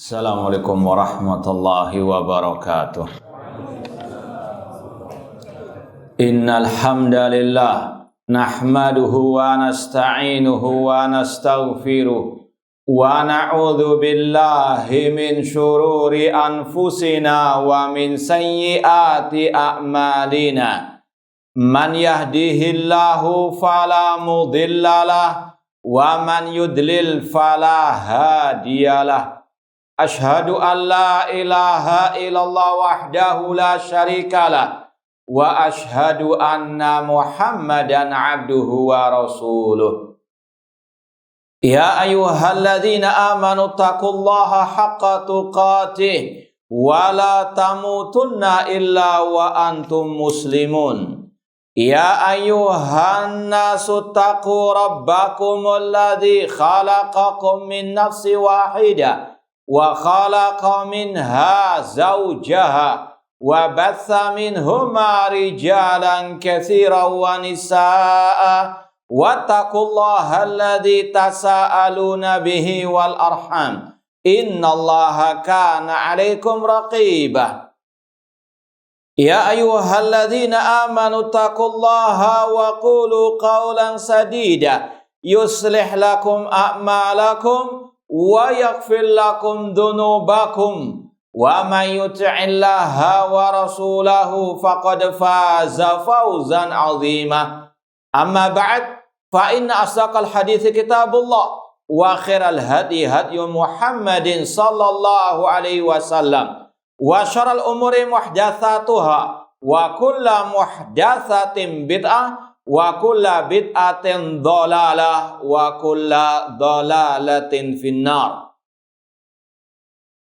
Assalamualaikum warahmatullahi wabarakatuh. Innal hamdalillah nahmaduhu wa nasta'inuhu wa nastaghfiruh wa na'udzu billahi min syururi anfusina wa min sayyiati a'malina. Man yahdihillahu fala mudhillalah wa man yudlil fala hadiyalah. Ashhadu an la ilaha illallah wahdahu la syarikalah wa ashhadu anna Muhammadan abduhu wa rasuluh. Ya ayyuhalladzina amanu taqullaha haqqa tuqatih wa la tamutunna illa wa antum muslimun. Ya ayyuhan nasu taqu rabbakumul ladzi khalaqakum min nafsin wahidah wa khalaqa minha zawjaha wa batha minhuma rijalan katsiran wa nisaa'a wattaqullaha alladzi tasaaluna bihi wal arham innallaha kana 'alaikum raqibah. Ya ayyuhalladzina amanu taqullaha wa qulu qawlan sadida yuslih lakum a'malakum wa yaghfir lakum dhunubakum wa may yuti'illaha wa rasulahu faqad faza fawzan 'azima. Amma ba'd, fa inna asdaqal hadithi kitabullah wa khairal hadi hadyu Muhammadin sallallahu alaihi wasallam wa syarrul umuri muhdatsatuha wa kullu muhdatsatin bid'ah wa kulla bid'atin dhalalah wa kulla dhalalatin finnar.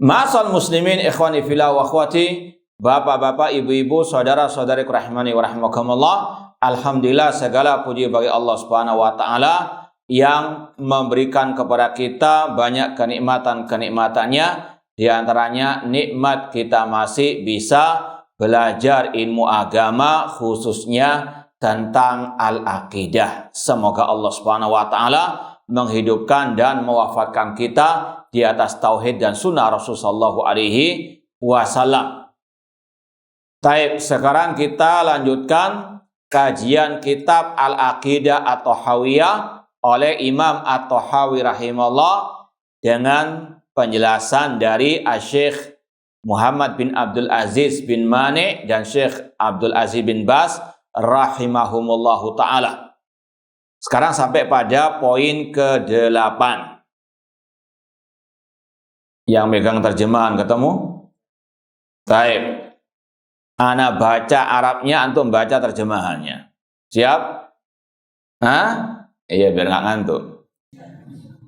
Ma'asal muslimin ikhwani fillah wa akhwati, bapak-bapak, ibu-ibu, saudara-saudari rahimani wa rahimakumullah. Alhamdulillah, segala puji bagi Allah Subhanahu wa taala yang memberikan kepada kita banyak kenikmatan-kenikmatannya. Di antaranya nikmat kita masih bisa belajar ilmu agama, khususnya tentang al-aqidah. Semoga Allah Subhanahu wa taala menghidupkan dan mewafatkan kita di atas tauhid dan sunnah Rasulullah sallallahu alaihi wasallam. Baik, sekarang kita lanjutkan kajian kitab Al-Aqidah At-Tahawiyah oleh Imam At-Tahawi rahimahullah dengan penjelasan dari Syekh Muhammad bin Abdul Aziz bin Mani dan Syekh Abdul Aziz bin Baz rahimahumullahu ta'ala. Sekarang sampai pada poin ke-8. Yang megang terjemahan ketemu? Baik. Ana baca Arabnya, antum baca terjemahannya. Siap? Hah? Iya, biar nggak ngantuk.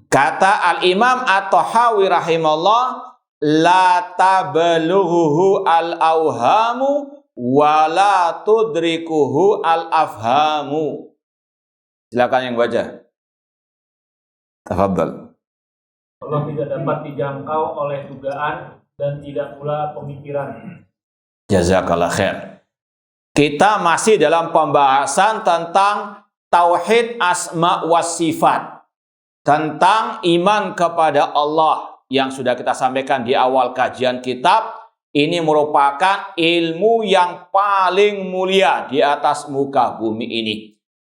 Kata Al-Imam At-Tahawi rahimahullah, la tablughuhu al-awhamu wala tudrikuhu al-afhamu. Silakan yang baca. Tafadhal. Allah tidak dapat dijangkau oleh dugaan dan tidak pula pemikiran. Jazakallah khair. Kita masih dalam pembahasan tentang tauhid asma was sifat, tentang iman kepada Allah yang sudah kita sampaikan di awal kajian kitab. Ini merupakan ilmu yang paling mulia di atas muka bumi ini.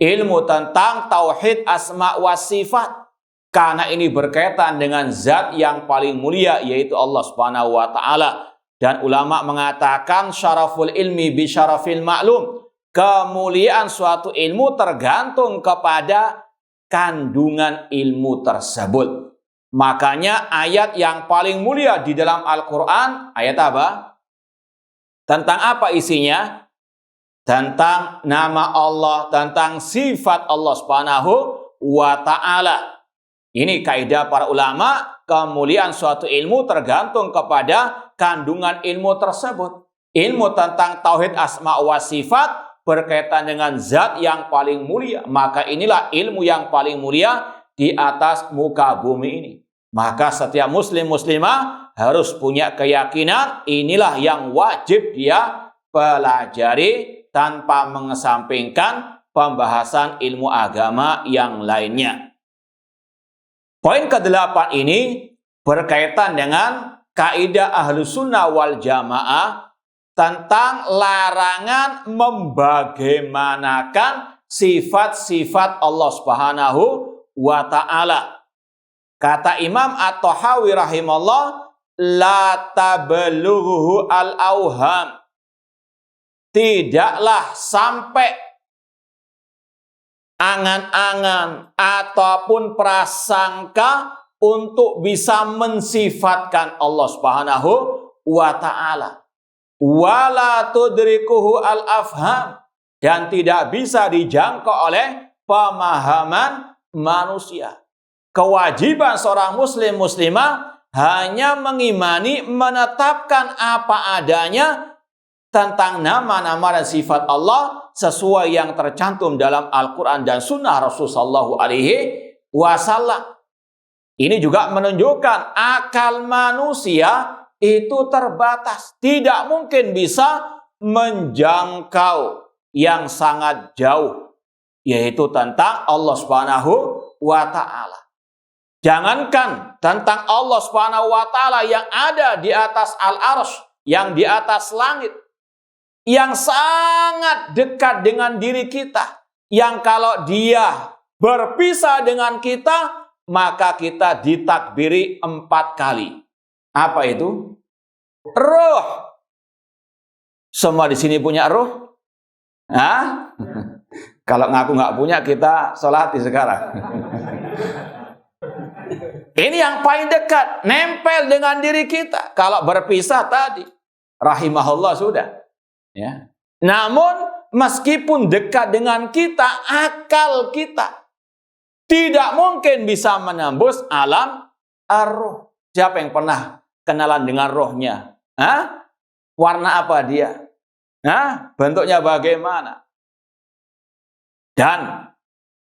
Ilmu tentang tauhid asma wa sifat. Karena ini berkaitan dengan zat yang paling mulia, yaitu Allah Subhanahu wa ta'ala. Dan ulama mengatakan syaraful ilmi bi syarafil ma'lum. Kemuliaan suatu ilmu tergantung kepada kandungan ilmu tersebut. Makanya ayat yang paling mulia di dalam Al-Quran, ayat apa? Tentang apa isinya? Tentang nama Allah, tentang sifat Allah Subhanahu wa ta'ala. Ini kaidah para ulama, kemuliaan suatu ilmu tergantung kepada kandungan ilmu tersebut. Ilmu tentang tauhid asma wa sifat berkaitan dengan zat yang paling mulia. Maka inilah ilmu yang paling mulia di atas muka bumi ini. Maka setiap muslim muslimah harus punya keyakinan inilah yang wajib dia pelajari tanpa mengesampingkan pembahasan ilmu agama yang lainnya. Poin ke-8 ini berkaitan dengan kaidah Ahlus Sunnah wal Jamaah tentang larangan membagaimanakan sifat-sifat Allah Subhanahu wa ta'ala. Kata Imam At-Tahawi rahimahullah, la tablughu al-auham. Tidaklah sampai angan-angan ataupun prasangka untuk bisa mensifatkan Allah Subhanahu wa ta'ala. Wala tudrikuhu al-afham. Dan tidak bisa dijangkau oleh pemahaman manusia. Kewajiban seorang muslim muslimah hanya mengimani, menetapkan apa adanya tentang nama-nama dan sifat Allah sesuai yang tercantum dalam Al-Quran dan Sunnah Rasulullah SAW. Ini juga menunjukkan akal manusia itu terbatas. Tidak mungkin bisa menjangkau yang sangat jauh, yaitu tentang Allah Subhanahu wa ta'ala. Jangankan tentang Allah Subhanahu wa ta'ala yang ada di atas al-arsy, yang di atas langit, yang sangat dekat dengan diri kita, yang kalau dia berpisah dengan kita, maka kita ditakbiri 4 kali. Apa itu? Ruh. Semua di sini punya ruh? Hah? Kalau ngaku nggak punya, kita sholati sekarang. Ini yang paling dekat, nempel dengan diri kita. Kalau berpisah tadi, rahimahullah sudah. Ya. Namun meskipun dekat dengan kita, akal kita tidak mungkin bisa menembus alam ar-ruh. Siapa yang pernah kenalan dengan rohnya? Hah? Warna apa dia? Hah? Bentuknya bagaimana? Dan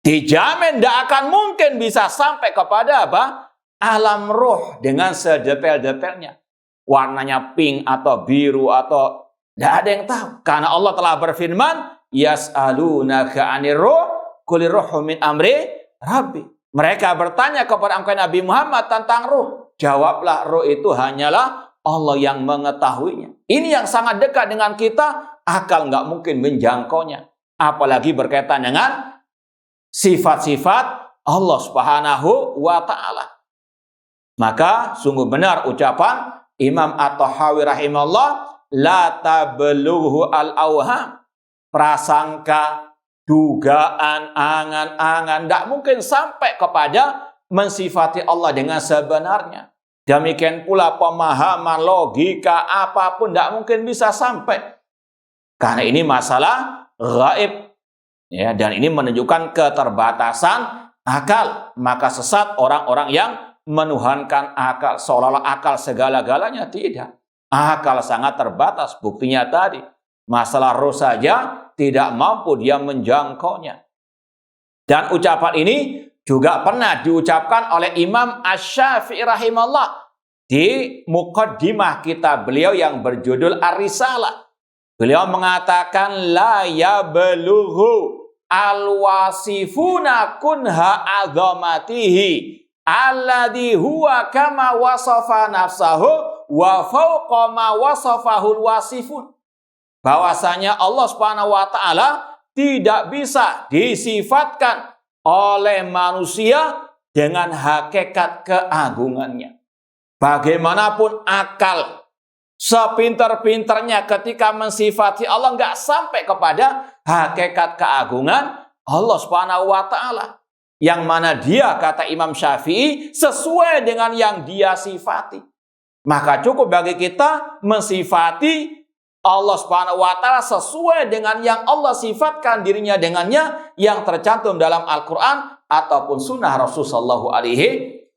dijamin tidak akan mungkin bisa sampai kepada apa? Alam roh dengan sedetail-detailnya. Warnanya pink atau biru atau tidak ada yang tahu. Karena Allah telah berfirman, yas'alunaka 'anir ruh qul ruhu min amri rabbi. Mereka bertanya kepada engkau Nabi Muhammad tentang ruh. Jawablah, ruh itu hanyalah Allah yang mengetahuinya. Ini yang sangat dekat dengan kita, akal nggak mungkin menjangkaunya. Apalagi berkaitan dengan sifat-sifat Allah Subhanahu wa ta'ala. Maka sungguh benar ucapan Imam At-Tahawi rahimahullah, la tablughu al-awham. Prasangka, dugaan, angan-angan tidak mungkin sampai kepada mensifati Allah dengan sebenarnya. Demikian pula pemahaman, logika, apapun tidak mungkin bisa sampai. Karena ini masalah gaib. Ya, dan ini menunjukkan keterbatasan akal. Maka sesat orang-orang yang menuhankan akal. Seolah-olah akal segala-galanya. Tidak. Akal sangat terbatas. Buktinya tadi. Masalah roh saja tidak mampu dia menjangkaunya. Dan ucapan ini juga pernah diucapkan oleh Imam Asy-Syafi'i rahimahullah di muqaddimah kitab beliau yang berjudul Ar-Risalah. Beliau mengatakan la yablughu al-wasifuna kunha azamatihi alladhi huwa kama wasafa nafsahu wa fawqa ma wasafahul wasifun. Bahwasanya Allah Subhanahu wa ta'ala tidak bisa disifatkan oleh manusia dengan hakikat keagungannya. Bagaimanapun akal sepintar-pintarnya ketika mensifati Allah nggak sampai kepada hakikat keagungan Allah Subhanahu wa ta'ala. Yang mana dia, kata Imam Syafi'i, sesuai dengan yang dia sifati. Maka cukup bagi kita mensifati Allah Subhanahu wa ta'ala sesuai dengan yang Allah sifatkan dirinya dengannya yang tercantum dalam Al-Quran ataupun sunnah Rasulullah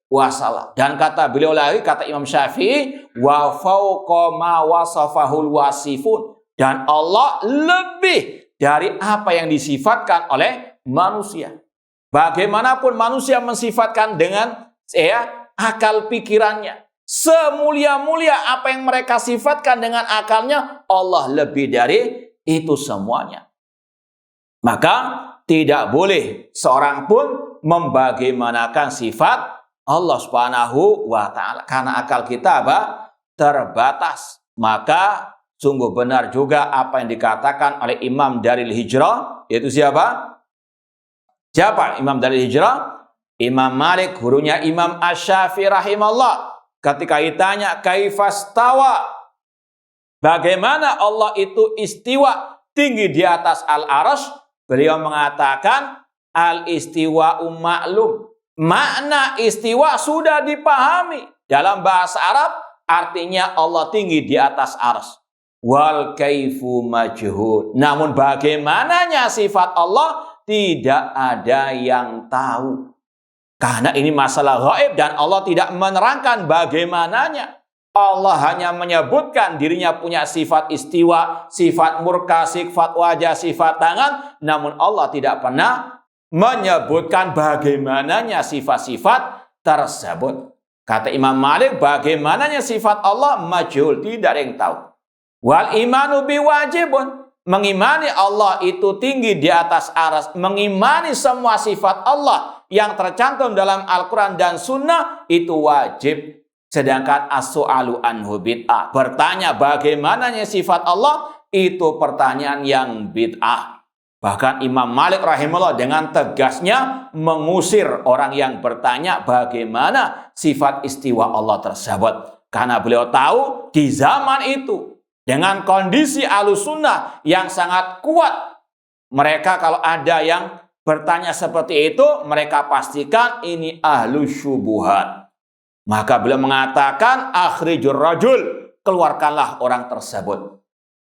SAW. Dan kata beliau lagi, kata Imam Syafi'i, wa fawqa ma wasafahul wasifun. Dan Allah lebih dari apa yang disifatkan oleh manusia. Bagaimanapun manusia mensifatkan dengan akal pikirannya. Semulia-mulia apa yang mereka sifatkan dengan akalnya, Allah lebih dari itu semuanya. Maka tidak boleh seorang pun membagaimanakan sifat Allah Subhanahu wa ta'ala. Karena akal kita apa? terbatas. Maka sungguh benar juga apa yang dikatakan oleh Imam Daril Hijrah, yaitu siapa? Siapa Imam Daril Hijrah? Imam Malik, gurunya Imam Asy-Syafi'i rahimahullah. Ketika ditanya kaifastawa, bagaimana Allah itu istiwa tinggi di atas al-arsy, beliau mengatakan al-istiwa'u ma'lum. Makna istiwa sudah dipahami. Dalam bahasa Arab artinya Allah tinggi di atas arsy. Wal kaifu majhul. Namun bagaimananya sifat Allah tidak ada yang tahu. Karena ini masalah gaib dan Allah tidak menerangkan bagaimananya. Allah hanya menyebutkan dirinya punya sifat istiwa, sifat murka, sifat wajah, sifat tangan. Namun Allah tidak pernah menyebutkan bagaimananya sifat-sifat tersebut. Kata Imam Malik, bagaimananya sifat Allah majhul, tidak ada yang tahu. Wal imanu biwajibun. Mengimani Allah itu tinggi di atas arsy, mengimani semua sifat Allah yang tercantum dalam Al-Quran dan Sunnah itu wajib. Sedangkan as-su'alu anhu bid'ah. Bertanya bagaimananya sifat Allah itu pertanyaan yang bid'ah. Bahkan Imam Malik rahimahullah dengan tegasnya mengusir orang yang bertanya bagaimana sifat istiwa Allah tersebut. Karena beliau tahu di zaman itu dengan kondisi Ahlussunnah yang sangat kuat, mereka kalau ada yang bertanya seperti itu, mereka pastikan ini ahlu syubuhat. Maka beliau mengatakan akhrijur rajul, keluarkanlah orang tersebut.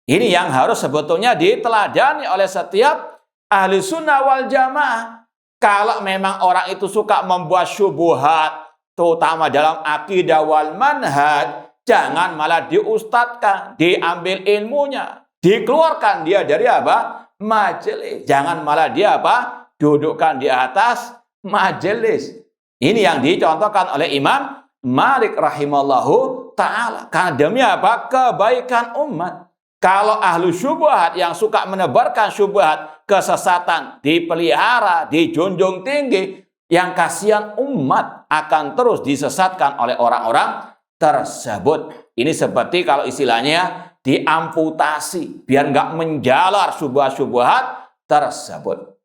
Ini yang harus sebetulnya diteladani oleh setiap ahli sunnah wal jamaah. Kalau memang orang itu suka membuat syubuhat, terutama dalam akidah wal manhaj, jangan malah diustadkan, diambil ilmunya, dikeluarkan dia dari apa? Majelis. Jangan malah dia apa? Dudukkan di atas majelis. Ini yang dicontohkan oleh Imam Malik rahimallahu ta'ala. Karena demi apa? Kebaikan umat. Kalau ahlu syubhat yang suka menebarkan syubhat, kesesatan, dipelihara, dijunjung tinggi, yang kasihan umat akan terus disesatkan oleh orang-orang tersebut. Ini seperti kalau istilahnya diamputasi biar nggak menjalar syubhat-syubhat tersebut.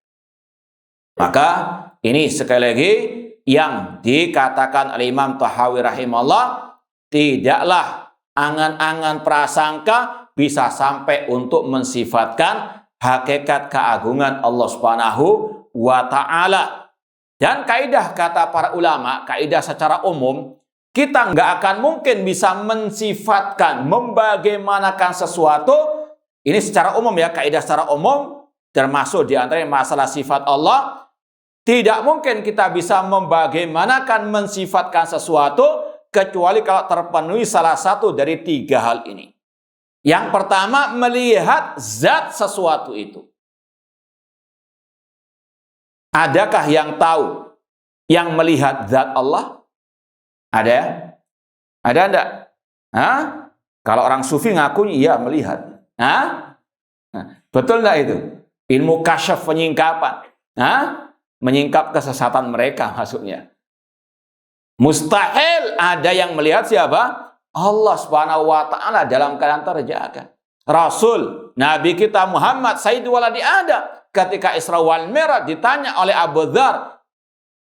Maka ini sekali lagi yang dikatakan oleh Imam Tahawi rahimahullah, tidaklah angan-angan prasangka bisa sampai untuk mensifatkan hakikat keagungan Allah Subhanahu wa ta'ala. Dan kaidah kata para ulama, kaidah secara umum, kita nggak akan mungkin bisa mensifatkan, membagaimanakan sesuatu. Ini secara umum ya, kaidah secara umum, termasuk di antara masalah sifat Allah. Tidak mungkin kita bisa membagaimanakan, mensifatkan sesuatu, kecuali kalau terpenuhi salah satu dari tiga hal ini. Yang pertama, melihat zat sesuatu itu. Adakah yang tahu yang melihat zat Allah? Ada? Ada enggak? Hah? Kalau orang sufi ngaku iya melihat. Hah? Betul enggak itu? Ilmu kasyaf penyingkapan. Hah? Menyingkap kesesatan mereka maksudnya. Mustahil ada yang melihat siapa? Allah Subhanahu wa ta'ala dalam keadaan terjaga. Rasul, Nabi kita Muhammad Sayyidul Waladi Adam, ketika Isra wal Mi'raj ditanya oleh Abu Dzar,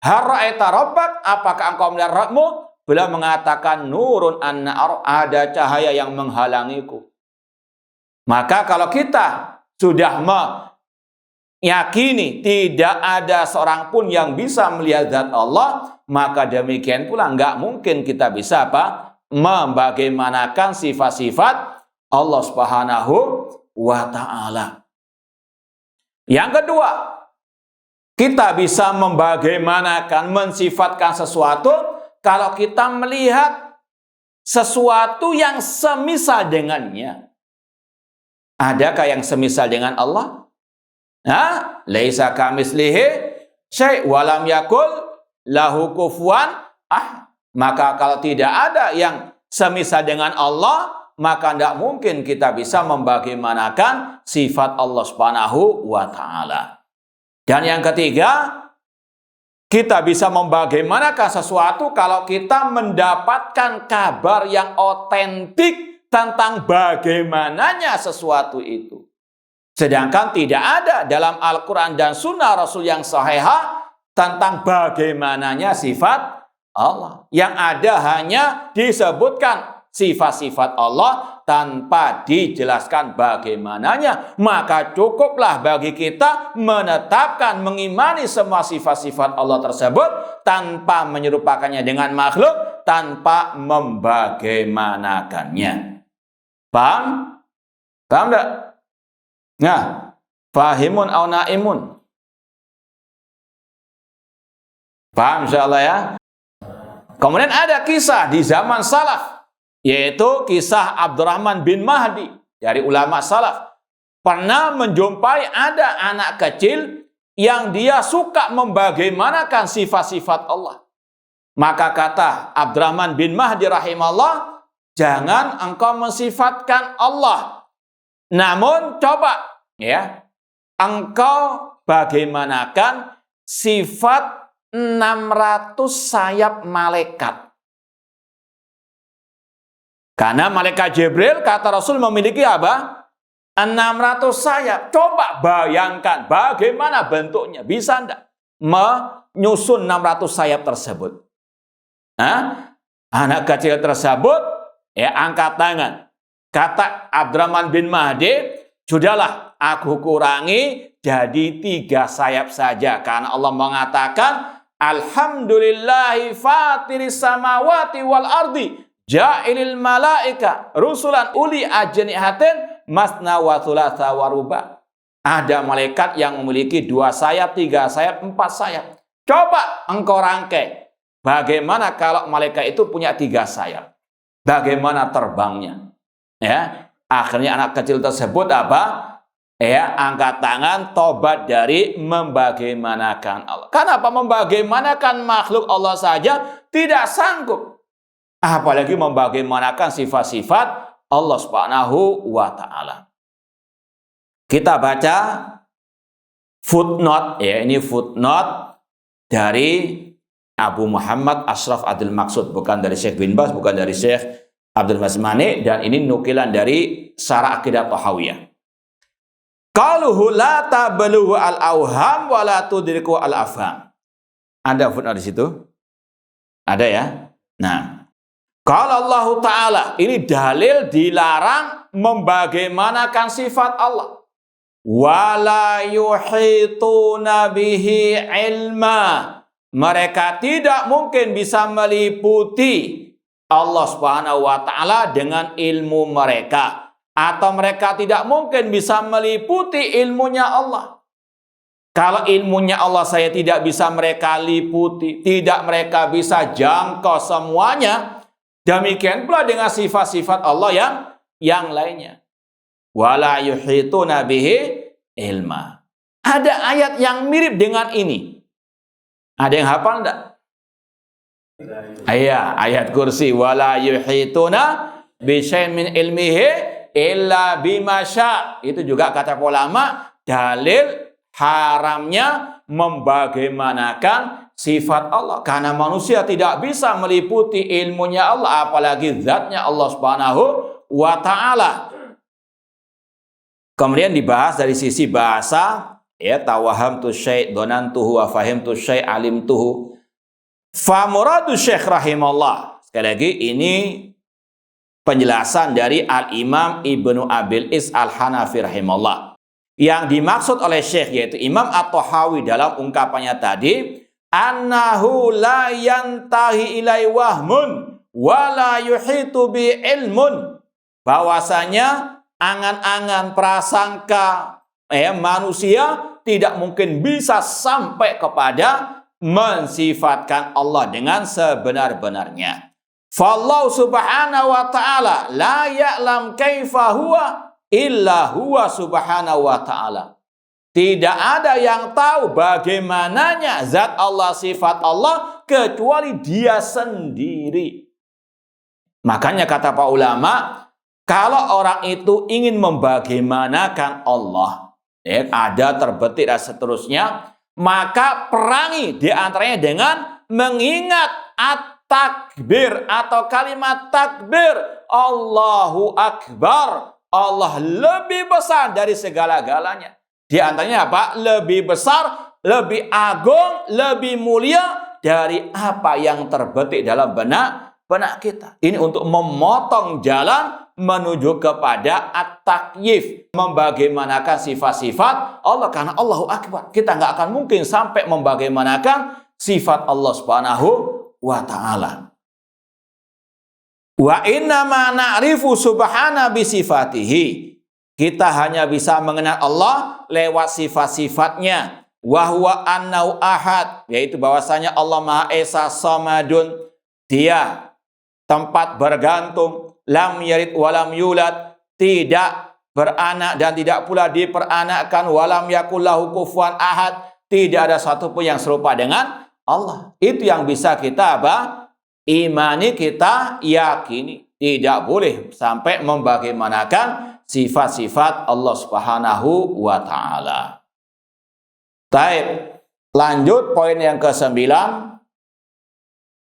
"Hal ra'aita rabbak? Apakah engkau melihat Rabbmu?" Beliau mengatakan, "Nurun an-nar," ada cahaya yang menghalangiku. Maka kalau kita sudah meyakini tidak ada seorang pun yang bisa melihat zat Allah, maka demikian pula nggak mungkin kita bisa apa? Membagaimanakan sifat-sifat Allah Subhanahu wa ta'ala. Yang kedua, kita bisa membagaimanakan, mensifatkan sesuatu kalau kita melihat sesuatu yang semisal dengannya. Adakah yang semisal dengan Allah? Laisa kamitslihi syai' wa lam yakul lahu kufuwan ahad. Maka kalau tidak ada yang semisal dengan Allah, maka tidak mungkin kita bisa membagaimanakan sifat Allah Subhanahu wa ta'ala. Dan yang ketiga, Kita bisa membagaimanakan sesuatu kalau kita mendapatkan kabar yang otentik tentang bagaimananya sesuatu itu. Sedangkan tidak ada dalam Al-Quran dan Sunnah Rasul yang sahihah tentang bagaimananya sifat Allah. Yang ada hanya disebutkan sifat-sifat Allah tanpa dijelaskan bagaimananya. Maka cukuplah bagi kita menetapkan, mengimani semua sifat-sifat Allah tersebut tanpa menyerupakannya dengan makhluk, tanpa membagaimanakannya. Paham? Paham enggak? Nah, fahimun au naimun. Paham insyaallah ya? Kemudian ada kisah di zaman salaf, yaitu kisah Abdurrahman bin Mahdi dari ulama salaf. Pernah menjumpai ada anak kecil yang dia suka membagaimanakan sifat-sifat Allah. Maka kata Abdurrahman bin Mahdi rahimahullah, jangan engkau mensifatkan Allah. Namun coba ya, engkau bagaimanakan sifat 600 sayap malaikat. Karena malaikat Jibril kata Rasul memiliki apa? 600 sayap. Coba bayangkan bagaimana bentuknya. Bisa enggak menyusun 600 sayap tersebut? Nah, anak kecil tersebut ya angkat tangan. Kata Abdurrahman bin Mahdi, sudahlah aku kurangi jadi 3 sayap saja. Karena Allah mengatakan, Alhamdulillahi fatiris samawati wal ardi, ja'ilil malaika rusulan uli ajnihatin masna wa thulatha wa ruba. Ada malaikat yang memiliki 2 sayap, 3 sayap, 4 sayap. Coba engkau rangkai. Bagaimana kalau malaikat itu punya 3 sayap? Bagaimana terbangnya? Ya, akhirnya anak kecil tersebut apa? Ya, angkat tangan tobat dari membagaimanakan Allah. Kenapa membagaimanakan makhluk Allah saja tidak sanggup? Apalagi membagaimanakan sifat-sifat Allah Subhanahu wa taala. Kita baca footnote ya, ini footnote dari Abu Muhammad Ashraf Adil Maksud, bukan dari Syekh bin Baz, bukan dari Syekh Abdul Masmani, dan ini nukilan dari Syarah Aqidah Thahawiyah. Qaluhu la tablughu al-awham wa la tudriku al-afham. Ada footnote di situ? Ada ya? Nah, kalau Allah Ta'ala, ini dalil dilarang membagaimanakan sifat Allah. Wa la yuhituna bihi ilma. Mereka tidak mungkin bisa meliputi Allah Subhanahu wa taala dengan ilmu mereka, atau mereka tidak mungkin bisa meliputi ilmunya Allah. Kalau ilmunya Allah saya tidak bisa mereka liputi, tidak mereka bisa jangkau semuanya, demikian pula dengan sifat-sifat Allah yang lainnya. Wala yuhituna bihi ilma. Ada ayat yang mirip dengan ini. Ada yang hafal enggak? Ayat kursi, wala yuhituna bi syai'in min ilmihi illa bima syaa. Itu juga kata ulama dalil haramnya membagaimanakan sifat Allah, karena manusia tidak bisa meliputi ilmunya Allah, apalagi zatnya Allah Subhanahu wa taala. Kemudian dibahas dari sisi bahasa, ya, tawahamtu syai' donantuhu wa fahimtu syai' alimtuhu. Fa muradu Syekh rahimahullah. Sekali lagi ini penjelasan dari Al-Imam Ibnu Abil Is Al-Hanafi rahimahullah. Yang dimaksud oleh Syekh yaitu Imam At-Tahawi dalam ungkapannya tadi, annahu la yantahi ilai wahmun wa la yuhitu bi ilmun. Bahwasanya angan-angan prasangka manusia tidak mungkin bisa sampai kepada mensifatkan Allah dengan sebenar-benarnya. Fallahu subhanahu wa ta'ala la ya'lam kaifa huwa illa huwa subhanahu wa ta'ala. Tidak ada yang tahu bagaimananya zat Allah, sifat Allah, kecuali dia sendiri. Makanya kata para ulama, kalau orang itu ingin membagaimanakan Allah, ada terbetik dan seterusnya, maka perangi di antaranya dengan mengingat at-takbir atau kalimat takbir. Allahu Akbar. Allah lebih besar dari segala-galanya. Di antaranya apa? Lebih besar, lebih agung, lebih mulia dari apa yang terbetik dalam benak kita. Ini untuk memotong jalan menuju kepada at-takyif, membagaimanakan sifat-sifat Allah, karena Allahu Akbar. Kita nggak akan mungkin sampai membagaimanakan sifat Allah Subhanahu wa Ta'ala. Wa inna ma na'rifu subhana bi sifatihi. Kita hanya bisa mengenal Allah lewat sifat-sifatnya. Wa huwa annau ahad, yaitu bahwasanya Allah Maha Esa, samadun, Dia tempat bergantung, lam yalid walam yulad, tidak beranak dan tidak pula diperanakkan, walam yakul lahu kufuwan ahad, tidak ada satupun yang serupa dengan Allah. Itu yang bisa kita imani, kita yakini. Tidak boleh sampai membagaimanakan sifat-sifat Allah Subhanahu wa Ta'ala. Baik, lanjut poin yang ke-9.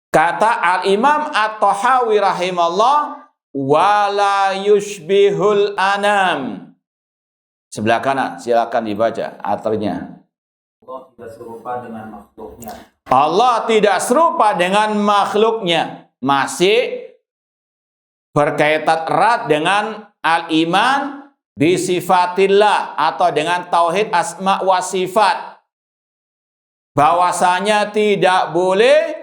Kata Al-Imam At-Tahawi rahimahullah, wala yushbihul anam. Sebelah kanan, silakan dibaca artinya. Allah tidak serupa dengan makhluknya. Allah tidak serupa dengan makhluknya. Masih berkaitan erat dengan al-iman bisifatillah atau dengan tauhid asma wa sifat. Bahwasanya tidak boleh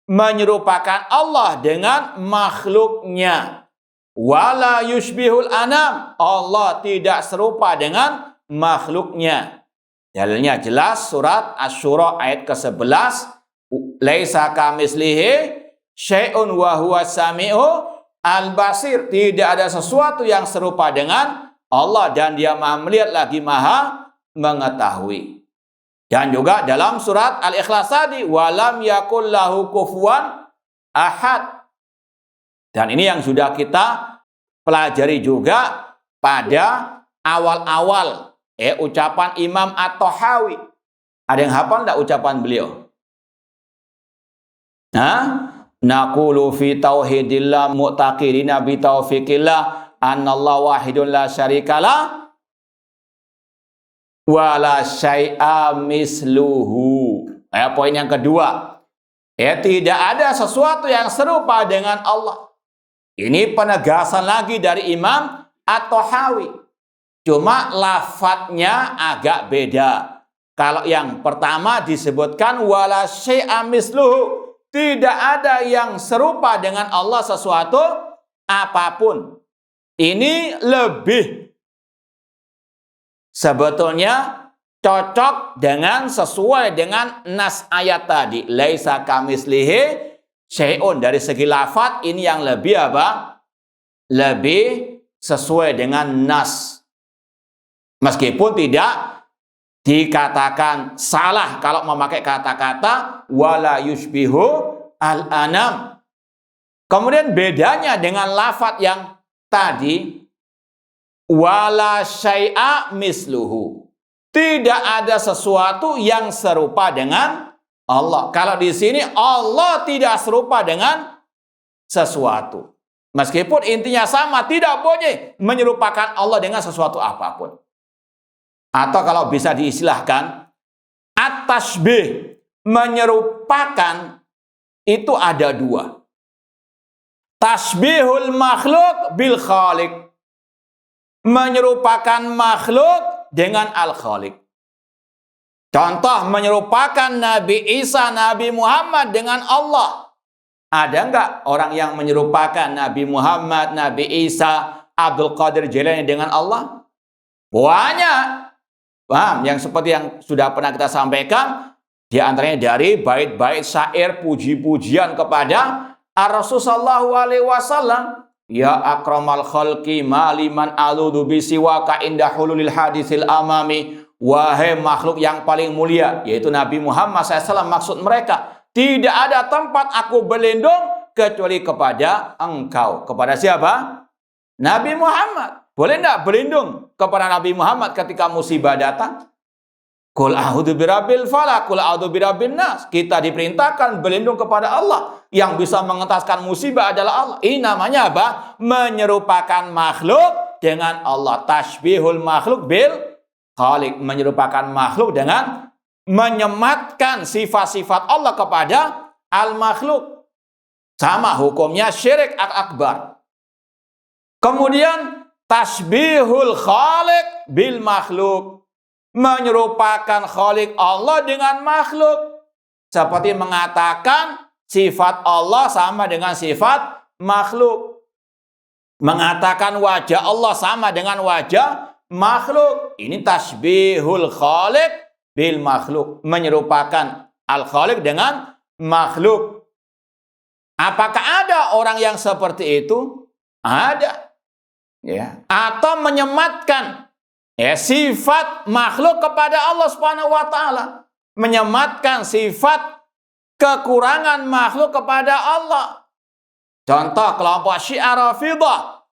menyerupakan Allah dengan makhluknya. Wala yushbihul anam. Allah tidak serupa dengan makhluknya. Dalilnya jelas, surat Asy-Syura ayat ke-11. Laisa kamislihi syai'un wa huwa sami'u al-basir. Tidak ada sesuatu yang serupa dengan Allah dan Dia Maha melihat lagi Maha mengetahui. Dan juga dalam surat Al-Ikhlas tadi, walam yakul lahu kufuwan ahad. Dan ini yang sudah kita pelajari juga pada awal-awal ucapan Imam At-Tahawi. Ada yang hafal enggak ucapan beliau? Naqulu fi tauhidillah mu'taqidina bi taufiqillah annallahu wahidun la syarikalah wala syai'a misluhu. Poin yang kedua, tidak ada sesuatu yang serupa dengan Allah. Ini penegasan lagi dari Imam At-Tahawi. Cuma lafadznya agak beda. Kalau yang pertama disebutkan wala syai'a misluhu, tidak ada yang serupa dengan Allah sesuatu apapun. Ini lebih sebetulnya cocok dengan sesuai dengan nas ayat tadi. Laisa kamislihi syai'un. Dari segi lafaz ini yang lebih lebih sesuai dengan nas. Meskipun tidak dikatakan salah kalau memakai kata-kata wala yushbihu al-anam. Kemudian bedanya dengan lafaz yang tadi, wala syai'a misluhu. Tidak ada sesuatu yang serupa dengan Allah. Kalau di sini Allah tidak serupa dengan sesuatu. Meskipun intinya sama, tidak boleh menyerupakan Allah dengan sesuatu apapun. Atau kalau bisa diistilahkan, at-tashbih, menyerupakan, itu ada dua. Tashbihul makhluk bil khaliq. Menyerupakan makhluk dengan al-khaliq. Contoh, menyerupakan Nabi Isa, Nabi Muhammad dengan Allah. Ada enggak orang yang menyerupakan Nabi Muhammad, Nabi Isa, Abdul Qadir Jailani dengan Allah? Banyak. Paham? Yang seperti yang sudah pernah kita sampaikan, di antaranya dari bait-bait syair puji-pujian kepada Ar-Rasul sallallahu alaihi wasallam. Ya akramal khalqi maliman aludu bisiwaka inda hululil hadisil amami. Wahai makhluk yang paling mulia, yaitu Nabi Muhammad SAW, maksud mereka, tidak ada tempat aku berlindung kecuali kepada engkau. Kepada siapa? Nabi Muhammad. Boleh enggak berlindung kepada Nabi Muhammad ketika musibah datang? Qul a'udzu birabbil falaq, qul a'udzu birabbin nas. Kita diperintahkan berlindung kepada Allah. Yang bisa mengentaskan musibah adalah Allah. Ini namanya apa? Menyerupakan makhluk dengan Allah. Tasbihul makhluk bil khaliq. Menyerupakan makhluk dengan menyematkan sifat-sifat Allah kepada al-makhluk. Sama hukumnya syirik akbar. Kemudian tasbihul khaliq bil makhluk. Menyerupakan khaliq Allah dengan makhluk. Seperti mengatakan sifat Allah sama dengan sifat makhluk. Mengatakan wajah Allah sama dengan wajah makhluk. Ini tasbihul khaliq bil makhluk. Menyerupakan al-khaliq dengan makhluk. Apakah ada orang yang seperti itu? Ada. Ya. Atau menyematkan sifat makhluk kepada Allah Subhanahu wa taala. Menyematkan sifat kekurangan makhluk kepada Allah. Contoh kelompok Syiah Rafidhah,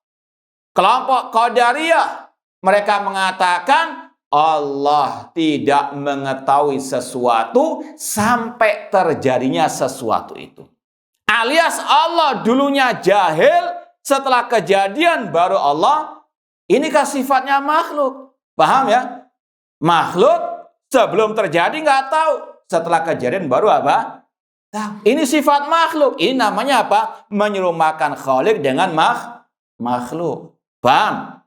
kelompok Qadariyah, mereka mengatakan Allah tidak mengetahui sesuatu sampai terjadinya sesuatu itu. Alias Allah dulunya jahil, setelah kejadian baru Allah. Inikah sifatnya makhluk? Paham ya? Makhluk sebelum terjadi nggak tahu, setelah kejadian baru apa? Nah, ini sifat makhluk. Ini namanya apa? Menyerupakan khaliq dengan makhluk. Paham?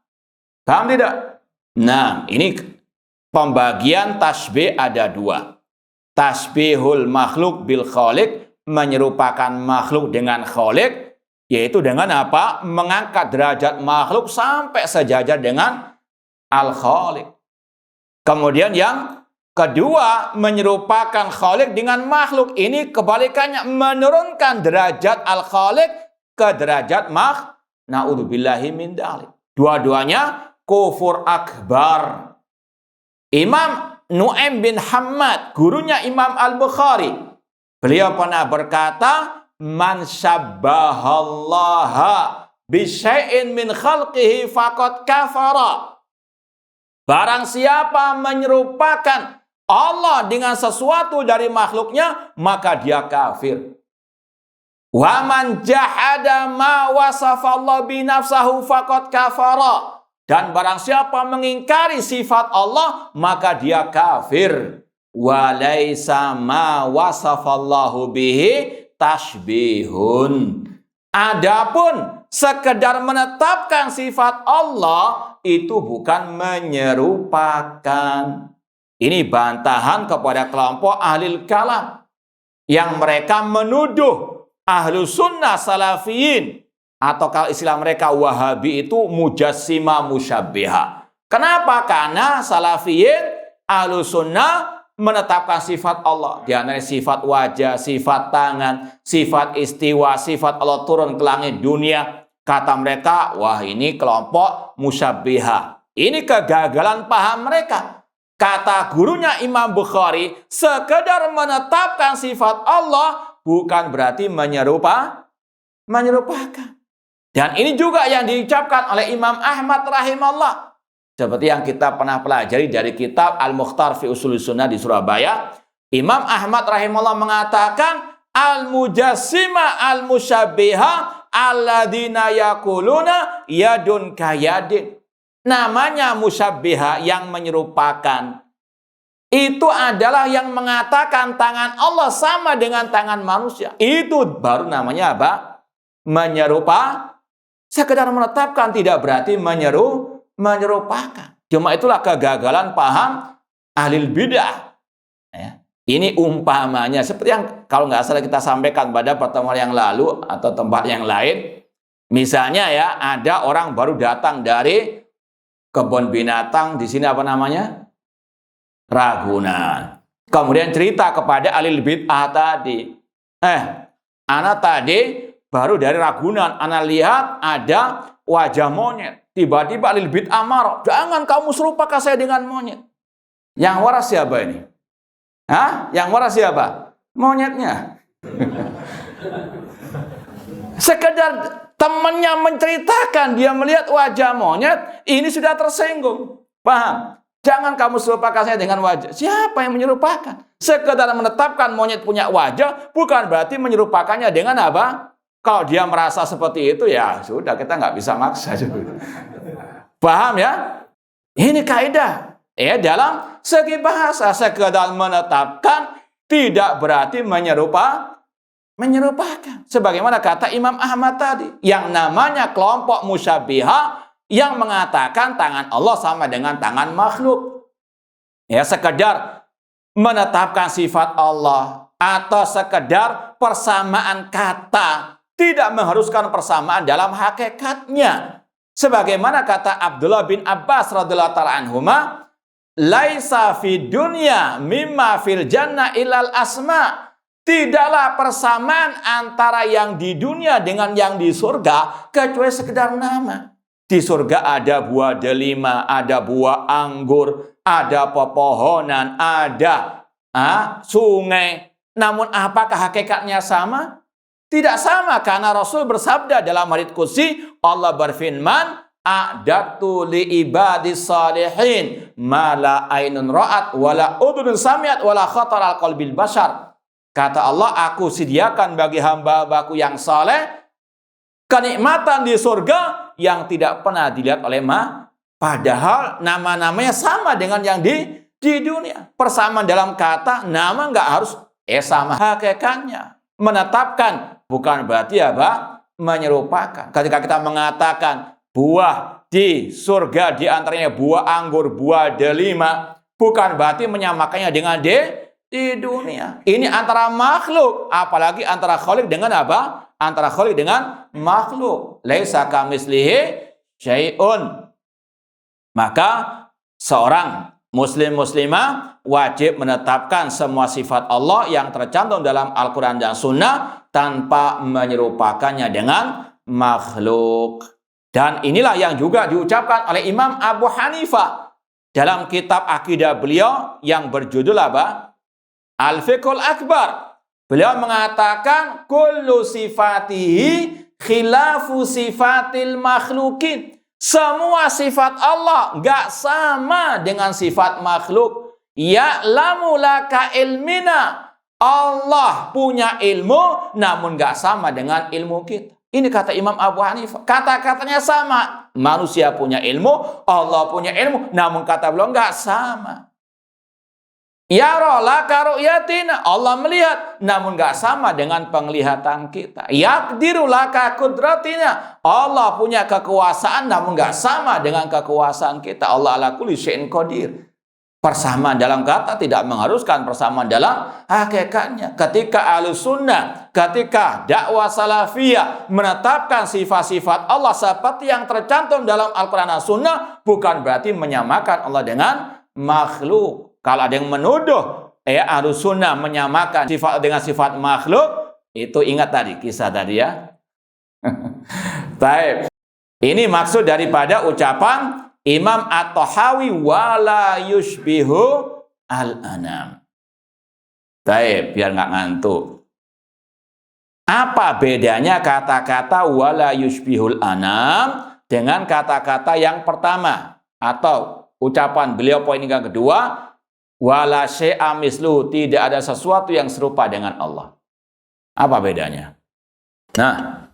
Paham tidak? Nah, ini pembagian tasbih ada dua. Tasbihul makhluk bil khaliq, menyerupakan makhluk dengan khaliq, yaitu dengan apa? Mengangkat derajat makhluk sampai sejajar dengan al-khaliq. Kemudian yang kedua, menyerupakan khaliq dengan makhluk. Ini kebalikannya, menurunkan derajat al-khaliq ke derajat makhluk. Na'udzubillahi min dzalik. Dua-duanya kufur akbar. Imam Nu'aim bin Hammad, gurunya Imam Al-Bukhari, beliau pernah berkata, man syabbahallaha bisyai'in min khalqihi faqad kafara. Barang siapa menyerupakan Allah dengan sesuatu dari makhluknya, maka dia kafir. Wa man jahada ma wasafallahu bi nafsahu faqad kafara. Dan barang siapa mengingkari sifat Allah, maka dia kafir. Wa laisa ma wasafallahu bihi tasbihun. Adapun sekedar menetapkan sifat Allah itu bukan menyerupakan. Ini bantahan kepada kelompok ahlul kalam yang mereka menuduh ahlu sunnah salafiyin, atau kalau istilah mereka wahabi itu mujassimah musyabbiha. Kenapa? Karena salafiyin ahlu sunnah menetapkan sifat Allah. Di antara sifat wajah, sifat tangan, sifat istiwa, sifat Allah turun ke langit dunia. Kata mereka, wah ini kelompok musyabbiha. Ini kegagalan paham mereka. Kata gurunya Imam Bukhari, sekedar menetapkan sifat Allah bukan berarti menyerupakan. Dan ini juga yang diucapkan oleh Imam Ahmad rahimahullah. Seperti yang kita pernah pelajari dari kitab Al-Mukhtar fi Ushul Sunnah di Surabaya. Imam Ahmad rahimahullah mengatakan, al-mujassima al-musyabbiha alladzina yaquluna yadun kayadin. Namanya musyabbiha yang menyerupakan. Itu adalah yang mengatakan tangan Allah sama dengan tangan manusia. Itu baru namanya apa? Menyerupa. Sekedar menetapkan tidak berarti menyerupakan. Cuma itulah kegagalan paham ahli bidah. Ya. Ini umpamanya seperti yang kalau nggak salah kita sampaikan pada pertemuan yang lalu atau tempat yang lain. Misalnya ya, ada orang baru datang dari kebun binatang di sini apa namanya? Ragunan. Kemudian cerita kepada ahli bid'ah tadi. Anak tadi baru dari Ragunan, anak lihat ada wajah monyet. Tiba-tiba ahli bid'ah marah. Jangan kamu serupakan saya dengan monyet. Yang waras siapa ini? Yang waras siapa? Monyetnya. Sekedar temannya menceritakan dia melihat wajah monyet, ini sudah tersinggung. Paham? Jangan kamu serupakan saya dengan wajah. Siapa yang menyerupakan? Sekedar menetapkan monyet punya wajah, bukan berarti menyerupakannya dengan apa? Kalau dia merasa seperti itu, ya sudah, kita nggak bisa maksa. Paham ya? Ini kaidah. Ya, dalam segi bahasa, sekedar menetapkan tidak berarti menyerupakan. Sebagaimana kata Imam Ahmad tadi, yang namanya kelompok musyabbihah yang mengatakan tangan Allah sama dengan tangan makhluk. Ya, sekedar menetapkan sifat Allah atau sekedar persamaan kata, tidak mengharuskan persamaan dalam hakikatnya. Sebagaimana kata Abdullah bin Abbas radhiyallahu ta'ala anhuma, laisa fid dunya mimma fil jannah ilal asma. Tidaklah persamaan antara yang di dunia dengan yang di surga kecuali sekedar nama. Di surga ada buah delima, ada buah anggur, ada pepohonan, ada sungai. Namun apakah hakikatnya sama? Tidak sama, karena Rasul bersabda dalam hadits qudsi, Allah berfirman, a'datu li ibadis salihin ma la ainun ra'at wala udhun sami'at wala khatar al qalbil bashar. Kata Allah, aku sediakan bagi hamba-hambaku yang saleh kenikmatan di surga yang tidak pernah dilihat oleh padahal nama-namanya sama dengan yang di dunia. Persamaan dalam kata, nama nggak harus sama hakikatnya. Menetapkan bukan berarti apa? Menyerupakan. Ketika kita mengatakan buah di surga di antaranya buah anggur, buah delima, bukan berarti menyamakannya dengan di dunia. Ini antara makhluk, apalagi antara khaliq dengan apa? Antara khaliq dengan makhluk. Laisa kamitslihi syai'un. Maka seorang muslim muslimah wajib menetapkan semua sifat Allah yang tercantum dalam Al-Quran dan Sunnah tanpa menyerupakannya dengan makhluk. Dan inilah yang juga diucapkan oleh Imam Abu Hanifah dalam kitab akidah beliau yang berjudul apa? Al-Fiqhul Akbar. Beliau mengatakan kullu sifatihi khilafu sifatil makhlukin. Semua sifat Allah enggak sama dengan sifat makhluk. Ya'lamu laka ilmina. Allah punya ilmu namun enggak sama dengan ilmu kita. Ini kata Imam Abu Hanifah. Kata-katanya sama. Manusia punya ilmu, Allah punya ilmu, namun kata beliau enggak sama. Yara laka ru'yatina, Allah melihat namun enggak sama dengan penglihatan kita. Yaqdiru laka qudratina, Allah punya kekuasaan namun enggak sama dengan kekuasaan kita. Allah ala kulli syai'in qadir. Persamaan dalam kata tidak mengharuskan persamaan dalam hakikatnya. Ketika Ahlus Sunnah, ketika dakwah salafiyah menetapkan sifat-sifat Allah seperti yang tercantum dalam Al-Quran dan Sunnah, bukan berarti menyamakan Allah dengan makhluk. Kalau ada yang menuduh Ahlus Sunnah menyamakan sifat dengan sifat makhluk, itu ingat tadi kisah tadi ya. Baik. Ini maksud daripada ucapan Imam At-Tahawi wala yushbihu al-anam. Baik, biar nggak ngantuk. Apa bedanya kata-kata wala yushbihul anam dengan kata-kata yang pertama atau ucapan beliau poin yang kedua, wala syai'a mislu, tidak ada sesuatu yang serupa dengan Allah. Apa bedanya? Nah,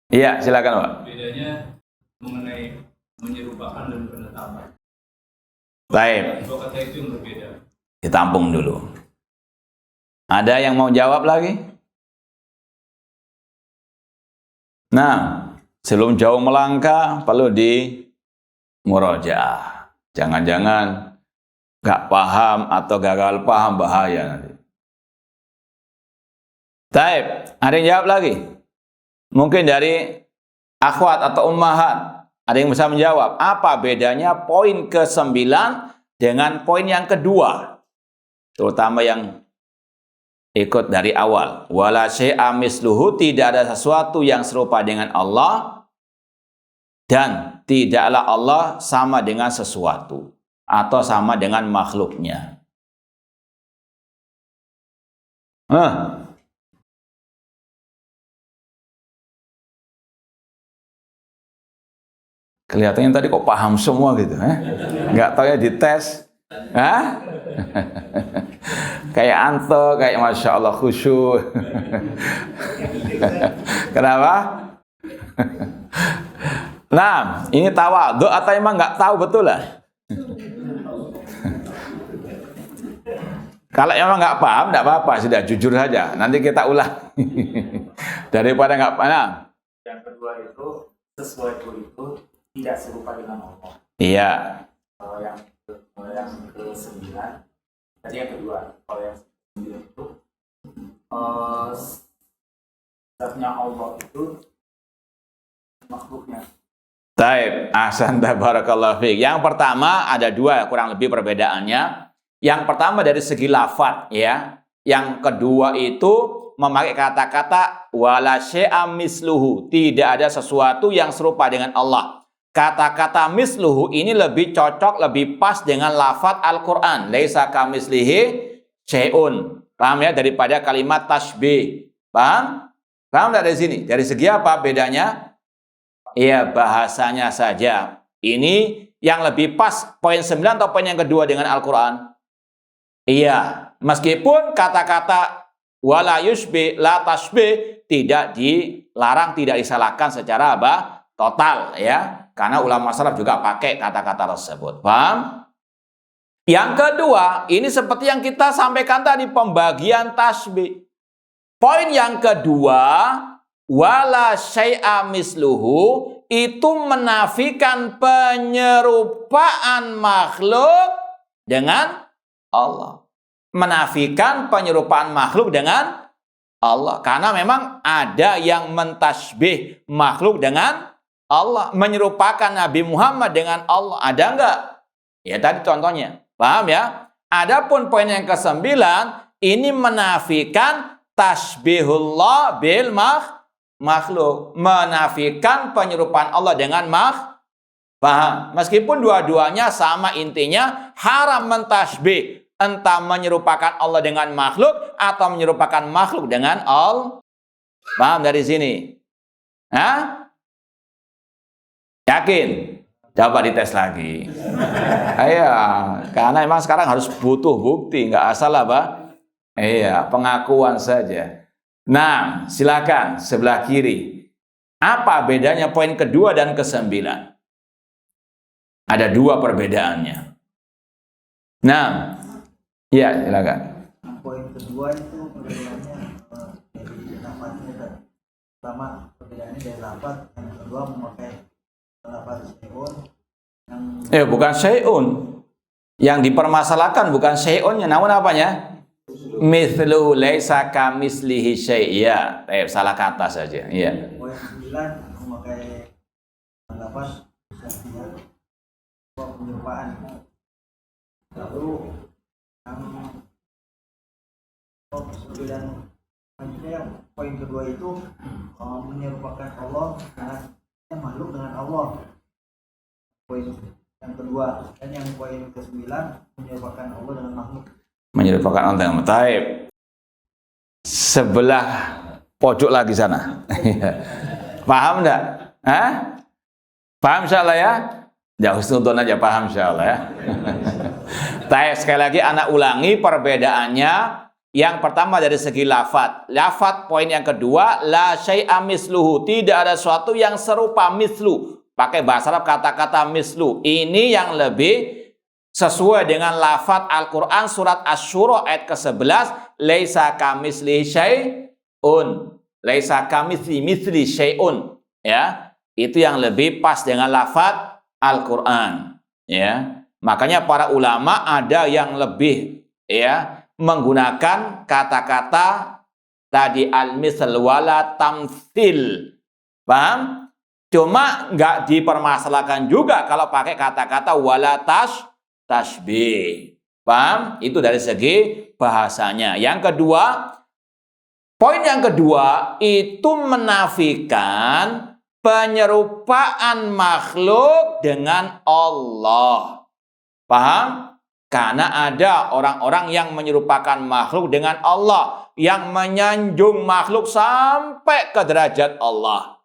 iya, silakan Pak. Bedanya mengenai menyerupakan dan penetapan. Baik. Dua kata itu yang berbeda. Ditampung dulu. Ada yang mau jawab lagi? Nah, sebelum jauh melangkah perlu di murojaah. Jangan-jangan nggak paham atau gagal paham, bahaya nanti. Baik, ada yang jawab lagi? Mungkin dari akhwat atau ummahat ada yang bisa menjawab apa bedanya poin ke-9 dengan poin yang kedua, terutama yang ikut dari awal. Wala syai'a misluhu, tidak ada sesuatu yang serupa dengan Allah, dan tidaklah Allah sama dengan sesuatu atau sama dengan makhluknya. Kelihatannya tadi kok paham semua gitu, nggak tahu ya dites, kayak Anto, kayak Masya Allah khusyuk. Kenapa? Nah, ini tawadhu atau emang nggak tahu betul lah? Kalau emang nggak paham, nggak apa-apa, sudah jujur saja. Nanti kita ulang. Daripada nggak paham. Yang kedua itu sesuatu itu tidak serupa dengan Allah. Iya. Kalau yang ke-9, tadi yang kedua. Kalau yang ke-9 itu zatnya Allah itu makhluknya. Taib, ahsan tabarakallahu fiik. Yang pertama ada dua kurang lebih perbedaannya. Yang pertama dari segi lafadz ya. Yang kedua itu memakai kata-kata wala syai'a misluhu, tidak ada sesuatu yang serupa dengan Allah. Kata-kata misluhu ini lebih cocok, lebih pas dengan lafadz Al-Qur'an. Laisa kamislihi syai'un. Paham ya, daripada kalimat tasbih. Paham? Paham enggak dari sini? Dari segi apa bedanya? Iya, bahasanya saja. Ini yang lebih pas poin 9 atau poin yang kedua dengan Al-Qur'an? Iya, meskipun kata-kata wala yushbih la tasbih tidak dilarang, tidak disalahkan secara apa? Total ya. Karena ulama salaf juga pakai kata-kata tersebut. Paham? Yang kedua, ini seperti yang kita sampaikan tadi pembagian tasbih. Poin yang kedua, wala syai'a misluhu, itu menafikan penyerupaan makhluk dengan Allah. Menafikan penyerupaan makhluk dengan Allah. Karena memang ada yang mentasbih makhluk dengan Allah. Menyerupakan Nabi Muhammad dengan Allah. Ada enggak? Ya tadi contohnya. Paham ya? Adapun poin yang ke-9, ini menafikan tasbihullah bil makhluk. Menafikan penyerupaan Allah dengan paham? Meskipun dua-duanya sama intinya, haram mentasbih. Entah menyerupakan Allah dengan makhluk atau menyerupakan makhluk dengan Allah. Paham dari sini? Hah? Yakin? Coba dites lagi. Iya, karena emang sekarang harus butuh bukti, nggak asal apa? Iya, pengakuan saja. Nah, silakan sebelah kiri. Apa bedanya poin kedua dan ke-9? Ada dua perbedaannya. Nah, iya, silakan. Poin kedua itu perbedaannya dari lafadznya tadi. Pertama perbedaannya dari lafadz, yang kedua memakai lafadz syai'un. Bukan syai'un. Yang dipermasalahkan bukan syai'unnya, namun apanya? Mithlu laisa kamislihi syai'. Ya, salah kata saja. Iya. Poin 9 memakai lafadz syai'un, penyerupaan. Lalu perbedaan selanjutnya yang poin kedua itu menyerupakan Allah dengan makhluk dengan Allah. Poin yang kedua, dan yang poin ke-9 menyerupakan Allah dengan makhluk. Menyerupakan Allah dengan taib. Sebelah pojok lagi sana. Paham enggak? Hah? Paham insyaallah ya? Jauh nonton aja paham insyaallah ya. Taib, sekali lagi anak ulangi perbedaannya. Yang pertama dari segi lafadz. Lafadz poin yang kedua, la syai'a misluhu, tidak ada sesuatu yang serupa mislu. Pakai bahasa Arab kata-kata mislu. Ini yang lebih sesuai dengan lafadz Al-Qur'an surat Asy-Syura ayat ke-11, laisa kamislihi syai'un. Laisa kamislihi syai'un. Ya, itu yang lebih pas dengan lafadz Al-Qur'an. Ya. Makanya para ulama ada yang lebih ya menggunakan kata-kata tadi al-misl wala tamtsil. Paham? Cuma nggak dipermasalahkan juga kalau pakai kata-kata wala tasbih. Paham? Itu dari segi bahasanya. Yang kedua, poin yang kedua itu menafikan penyerupaan makhluk dengan Allah. Paham? Karena ada orang-orang yang menyerupakan makhluk dengan Allah, yang menyanjung makhluk sampai ke derajat Allah.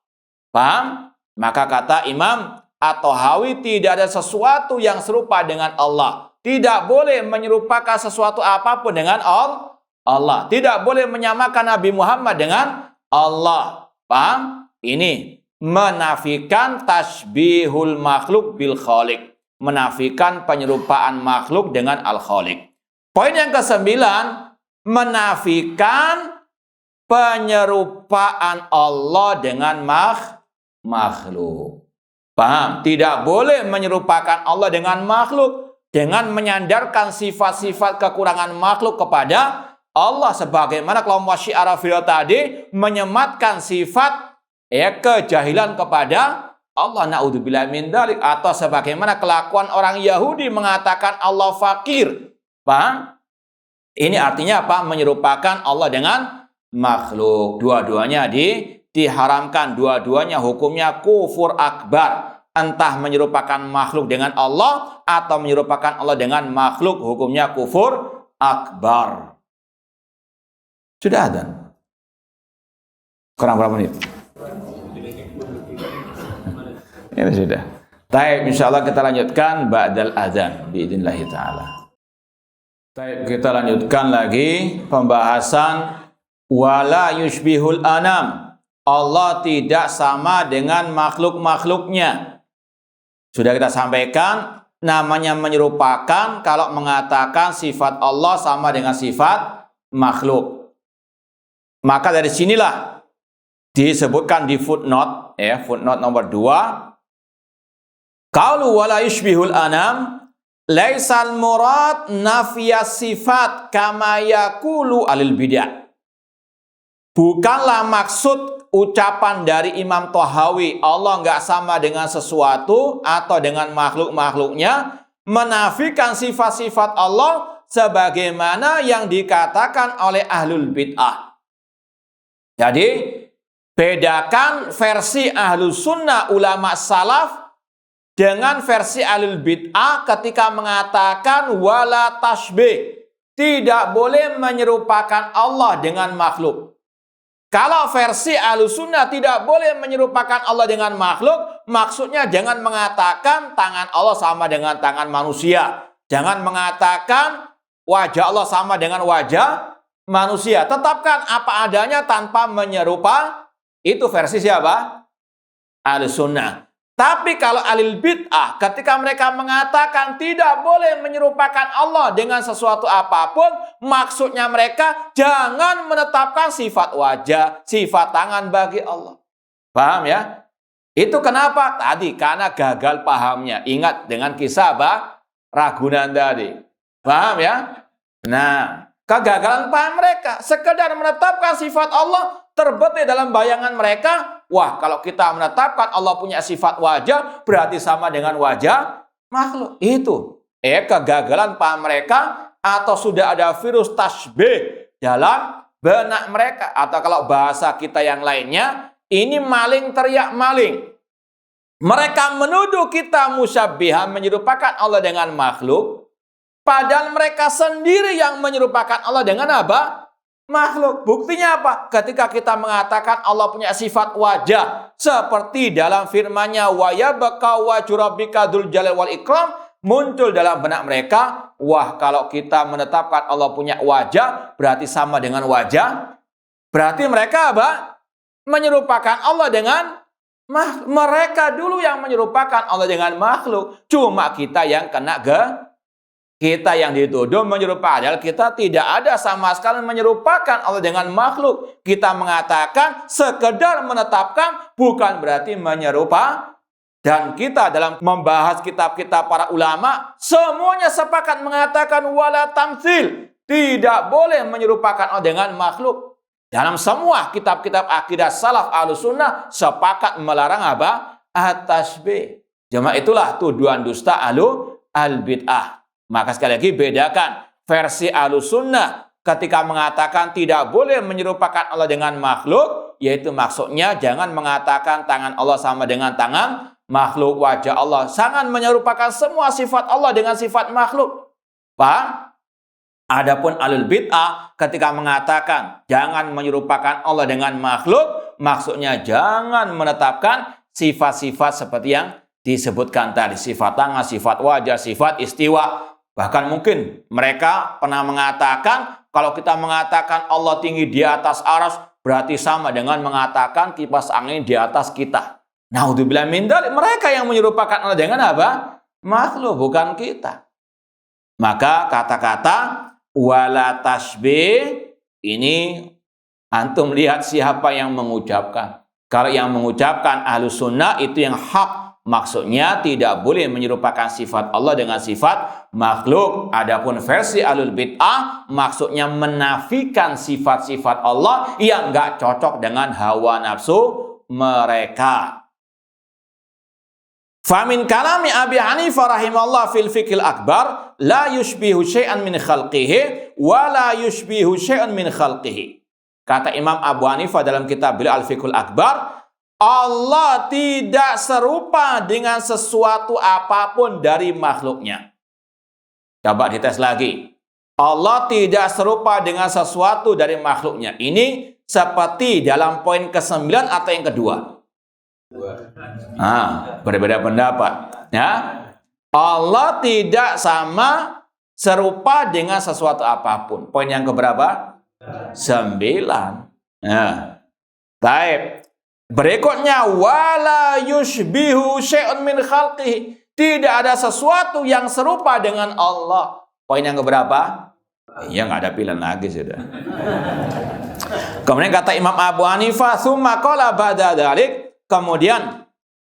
Paham? Maka kata Imam At-Tahawi tidak ada sesuatu yang serupa dengan Allah. Tidak boleh menyerupakan sesuatu apapun dengan Allah. Tidak boleh menyamakan Nabi Muhammad dengan Allah. Paham? Ini menafikan tasbihul makhluk bil khaliq. Menafikan penyerupaan makhluk dengan al-khaliq. Poin yang ke-9, menafikan penyerupaan Allah dengan makhluk. Paham? Tidak boleh menyerupakan Allah dengan makhluk dengan menyandarkan sifat-sifat kekurangan makhluk kepada Allah, sebagaimana kelompok Syiah Rafidhah tadi menyematkan sifat kejahilan kepada Allah, naudzubillah min dzalik, atau sebagaimana kelakuan orang Yahudi mengatakan Allah fakir. Paham? Ini artinya apa? Menyerupakan Allah dengan makhluk. Dua-duanya diharamkan, dua-duanya hukumnya kufur akbar. Entah menyerupakan makhluk dengan Allah atau menyerupakan Allah dengan makhluk, hukumnya kufur akbar. Sudah ada? Kurang berapa menit? Ini sudah. Baik, insyaallah kita lanjutkan ba'dal adzan biidznillah taala. Baik, kita lanjutkan lagi pembahasan wala yushbihul anam. Allah tidak sama dengan makhluk-makhluknya. Sudah kita sampaikan, namanya menyerupakan kalau mengatakan sifat Allah sama dengan sifat makhluk. Maka dari sinilah disebutkan di footnote, footnote nomor 2. Qaulu wala yushbihul anam laisal murad nafiyas sifat kama yaqulu alil bidah. Bukanlah maksud ucapan dari Imam Tahawi Allah nggak sama dengan sesuatu atau dengan makhluk-makhluknya, menafikan sifat-sifat Allah sebagaimana yang dikatakan oleh ahlul bid'ah. Jadi bedakan versi ahlus sunnah ulama salaf dengan versi ahlul bid'ah ketika mengatakan wala tashbih, tidak boleh menyerupakan Allah dengan makhluk. Kalau versi ahlus sunnah tidak boleh menyerupakan Allah dengan makhluk, maksudnya jangan mengatakan tangan Allah sama dengan tangan manusia. Jangan mengatakan wajah Allah sama dengan wajah manusia. Tetapkan apa adanya tanpa menyerupa. Itu versi siapa? Ahlus sunnah. Tapi kalau ahlul bid'ah ketika mereka mengatakan tidak boleh menyerupakan Allah dengan sesuatu apapun, maksudnya mereka jangan menetapkan sifat wajah, sifat tangan bagi Allah. Paham ya? Itu kenapa? Tadi karena gagal pahamnya. Ingat dengan kisah apa? Ragunan tadi. Paham ya? Nah, kegagalan paham mereka sekedar menetapkan sifat Allah terbetik dalam bayangan mereka. Wah, kalau kita menetapkan Allah punya sifat wajah, berarti sama dengan wajah makhluk. Itu kegagalan paham mereka, atau sudah ada virus tasbih dalam benak mereka. Atau kalau bahasa kita yang lainnya, ini maling teriak maling. Mereka menuduh kita musyabbihan, menyerupakan Allah dengan makhluk, padahal mereka sendiri yang menyerupakan Allah dengan apa? Makhluk. Buktinya apa? Ketika kita mengatakan Allah punya sifat wajah seperti dalam firman-Nya wa yabqa wajhu rabbika dzul jalali wal ikram, muncul dalam benak mereka, wah kalau kita menetapkan Allah punya wajah berarti sama dengan wajah. Berarti mereka apa? Menyerupakan Allah dengan makhluk. Mereka dulu yang menyerupakan Allah dengan makhluk. Cuma kita yang kena kita yang dituduh menyerupakan, padahal kita tidak ada sama sekali menyerupakan Allah dengan makhluk. Kita mengatakan sekedar menetapkan, bukan berarti menyerupa. Dan kita dalam membahas kitab-kitab para ulama, semuanya sepakat mengatakan wala tamtsil, tidak boleh menyerupakan Allah dengan makhluk. Dalam semua kitab-kitab akidah salaf ahlus sunnah sepakat melarang apa? At-tasbih. Jemaah, itulah tuduhan dusta al-bid'ah. Maka sekali lagi bedakan versi ahlus sunnah ketika mengatakan tidak boleh menyerupakan Allah dengan makhluk, yaitu maksudnya jangan mengatakan tangan Allah sama dengan tangan makhluk, wajah Allah. Jangan menyerupakan semua sifat Allah dengan sifat makhluk. Paham? Adapun ahlul bid'ah ketika mengatakan jangan menyerupakan Allah dengan makhluk, maksudnya jangan menetapkan sifat-sifat seperti yang disebutkan tadi, sifat tangan, sifat wajah, sifat istiwa. Bahkan mungkin mereka pernah mengatakan, kalau kita mengatakan Allah tinggi di atas arsy, berarti sama dengan mengatakan kipas angin di atas kita. Naudzubillah min dzalik, mereka yang menyerupakan Allah dengan apa? Makhluk, bukan kita. Maka kata-kata wala tasbih ini antum lihat siapa yang mengucapkan. Kalau yang mengucapkan Ahlus Sunnah itu yang hak. Maksudnya tidak boleh menyerupakan sifat Allah dengan sifat makhluk. Adapun versi Ahlul Bid'ah maksudnya menafikan sifat-sifat Allah yang enggak cocok dengan hawa nafsu mereka. Famin kalami Abi Hanifah rahimahullah fil fiqhil akbar la yushbihu syai'an min khalqihi wa la yushbihu syai'an min khalqihi. Kata Imam Abu Hanifah dalam kitab beliau Al-Fiqhul Akbar, Allah tidak serupa dengan sesuatu apapun dari makhluknya. Coba dites lagi. Allah tidak serupa dengan sesuatu dari makhluknya. Ini seperti dalam poin ke-9 atau yang kedua? Berbeda pendapat. Ya. Allah tidak sama serupa dengan sesuatu apapun. Poin yang keberapa? 9. Nah, baik. Berikutnya wala yushbihu syai'un min khalqihi. Tidak ada sesuatu yang serupa dengan Allah. Poin yang keberapa? Ya nggak ada pilihan lagi sudah. Kemudian kata Imam Abu Hanifah, tsumma qala ba'da dzalik. Kemudian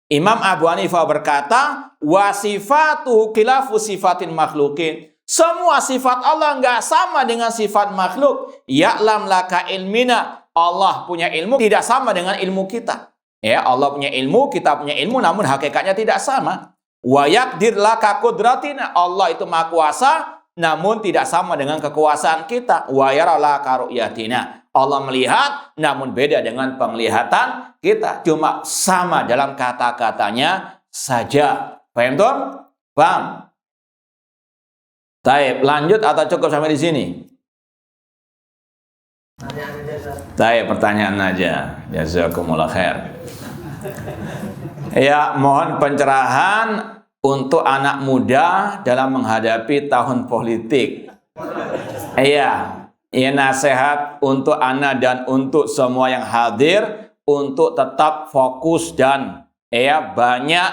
Imam Abu Hanifah berkata, wa sifatuhu khilafu sifatin makhlukin. Semua sifat Allah nggak sama dengan sifat makhluk. Ya'lam laka ilmina. Allah punya ilmu tidak sama dengan ilmu kita. Ya, Allah punya ilmu, kita punya ilmu, namun hakikatnya tidak sama. Wa yaqdir laka qudratina. Allah itu Maha Kuasa, namun tidak sama dengan kekuasaan kita. Wa yara laka ru'yatina. Allah melihat, namun beda dengan penglihatan kita. Cuma sama dalam kata-katanya saja. Paham tuh? Paham? Taib, lanjut atau cukup sampai di sini? Taib, pertanyaan aja. Jazakumullah khair. Ya, mohon pencerahan untuk anak muda dalam menghadapi tahun politik. Iya, nasihat untuk anak dan untuk semua yang hadir untuk tetap fokus dan banyak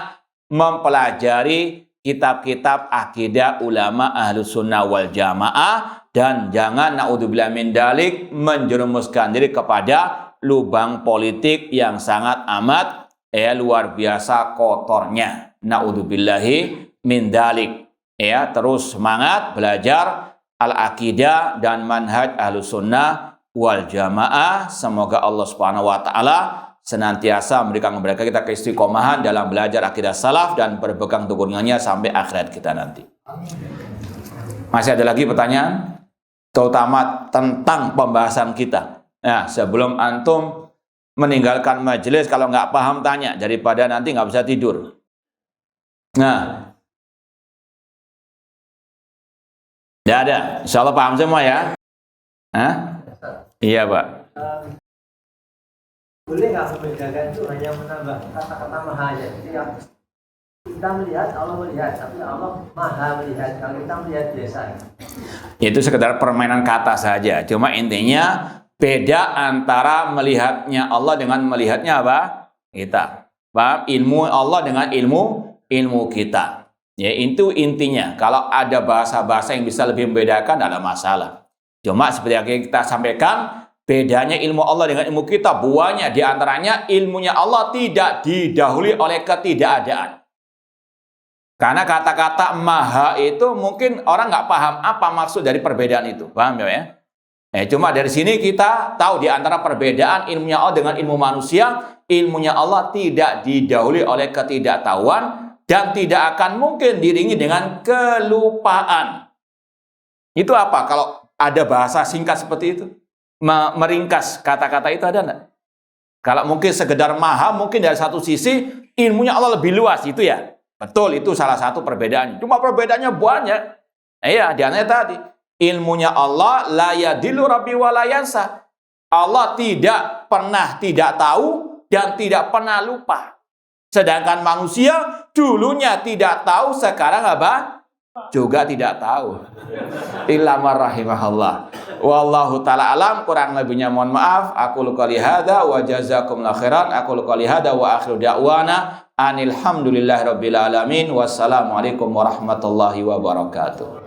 mempelajari kitab-kitab akidah ulama Ahlus Sunnah wal Jamaah dan jangan naudzubillah min dzalik menjerumuskan diri kepada lubang politik yang sangat amat luar biasa kotornya. Naudzubillahi min dzalik. Terus semangat belajar al-aqidah dan manhaj Ahlus Sunnah wal Jamaah. Semoga Allah Subhanahu wa taala senantiasa memberikan kepada kita keistiqomahan dalam belajar akidah salaf dan berpegang teguhnya sampai akhirat kita nanti. Masih ada lagi pertanyaan? Terutama tentang pembahasan kita. Nah, sebelum antum meninggalkan majelis, kalau nggak paham tanya, daripada nanti nggak bisa tidur. Nah, tidak ada. Insya Allah paham semua ya? Hah? Iya Pak. Boleh nggak membedakan itu hanya menambah kata-kata maha aja? Jadi kita melihat, Allah melihat, tapi Allah maha melihat. Kalau kita melihat biasa. Itu sekedar permainan kata saja. Cuma intinya beda antara melihatnya Allah dengan melihatnya apa? Kita. Paham? Ilmu Allah dengan ilmu kita. Ya, itu intinya. Kalau ada bahasa-bahasa yang bisa lebih membedakan, tidak ada masalah. Cuma seperti yang kita sampaikan, bedanya ilmu Allah dengan ilmu kita buahnya diantaranya ilmunya Allah tidak didahului oleh ketidakadaan. Karena kata-kata maha itu mungkin orang nggak paham apa maksud dari perbedaan itu. Paham ya? Cuma dari sini kita tahu di antara perbedaan ilmunya Allah dengan ilmu manusia, ilmunya Allah tidak didahului oleh ketidaktahuan dan tidak akan mungkin diiringi dengan kelupaan. Itu apa? Kalau ada bahasa singkat seperti itu? Meringkas kata-kata itu ada enggak? Kalau mungkin sekedar maha, mungkin dari satu sisi ilmunya Allah lebih luas itu ya. Betul, itu salah satu perbedaannya. Cuma perbedaannya banyak. Iya, di antaranya tadi ilmunya Allah la yadillu rabbi wa la yansa. Allah tidak pernah tidak tahu dan tidak pernah lupa. Sedangkan manusia dulunya tidak tahu, sekarang apa? Juga tidak tahu. Illa man rahimahullah. Wallahu taala alam, kurang lebihnya mohon maaf. Aku qouli hadza wa jazakumullahu khairan. Aku qouli hadza wa akhiru da'wana anil hamdulillahirabbil alamin. Wassalamualaikum warahmatullahi wabarakatuh.